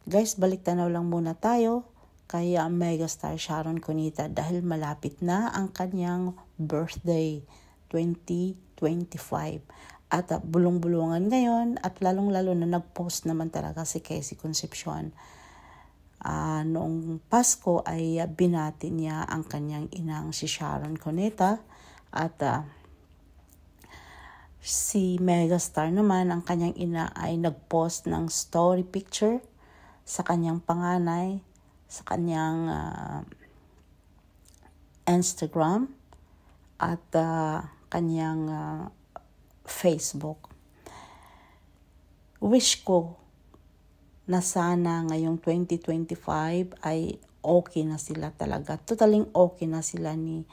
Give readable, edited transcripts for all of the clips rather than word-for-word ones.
Guys, balik tanaw lang muna tayo kay megastar Sharon Cunita dahil malapit na ang kanyang birthday 2025. At bulong-bulungan ngayon at lalong-lalo na nag-post naman talaga si Casey Concepcion. Noong Pasko ay binati niya ang kanyang inang si Sharon Cunita at si megastar naman, ang kanyang ina ay nag-post ng story picture sa kanyang panganay, sa kanyang Instagram at kanyang Facebook. Wish ko na sana ngayong 2025 ay okay na sila talaga. Totaling okay na sila ni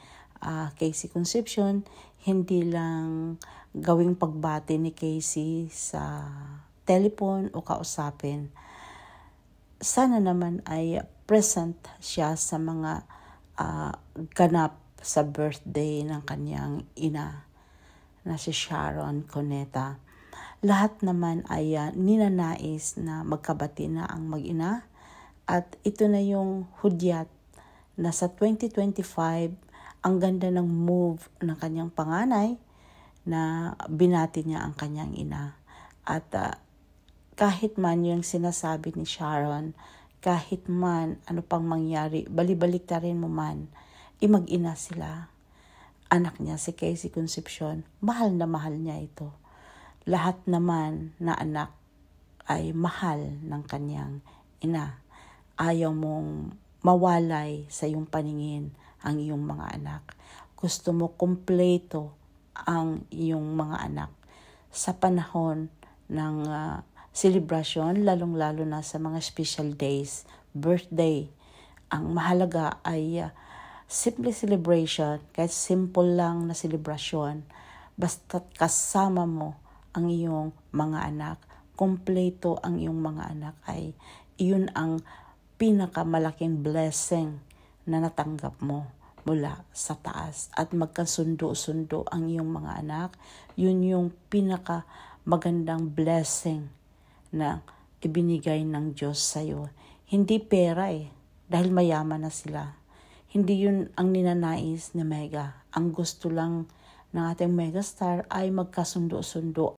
Casey Concepcion. Hindi lang gawing pagbati ni Casey sa telephone o kausapin. Sana naman ay present siya sa mga ganap sa birthday ng kanyang ina na si Sharon Cunita. Lahat naman ay ninanais na magkabati na ang mag-ina at ito na yung hudyat na sa 2025 ang ganda ng move ng kanyang panganay na binati niya ang kanyang ina. At kahit man yung sinasabi ni Sharon, kahit man ano pang mangyari, balibalik ta rin mo man, mag-ina sila. Anak niya si Casey Concepcion, mahal na mahal niya ito. Lahat naman na anak ay mahal ng kanyang ina. Ayaw mong mawalay sa iyong paningin ang iyong mga anak. Gusto mo kumpleto ang iyong mga anak sa panahon ng celebration, lalong-lalo na sa mga special days, birthday. Ang mahalaga ay simple celebration, kahit simple lang na celebration, basta't kasama mo ang iyong mga anak, kompleto ang iyong mga anak, ay iyon ang pinakamalaking blessing na natanggap mo mula sa taas. At magkasundo-sundo ang iyong mga anak, yun yung pinakamagandang blessing na ibinigay ng Diyos sa'yo. Hindi pera dahil mayaman na sila. Hindi yun ang ninanais ni Mega. Ang gusto lang ng ating megastar ay magkasundo-sundo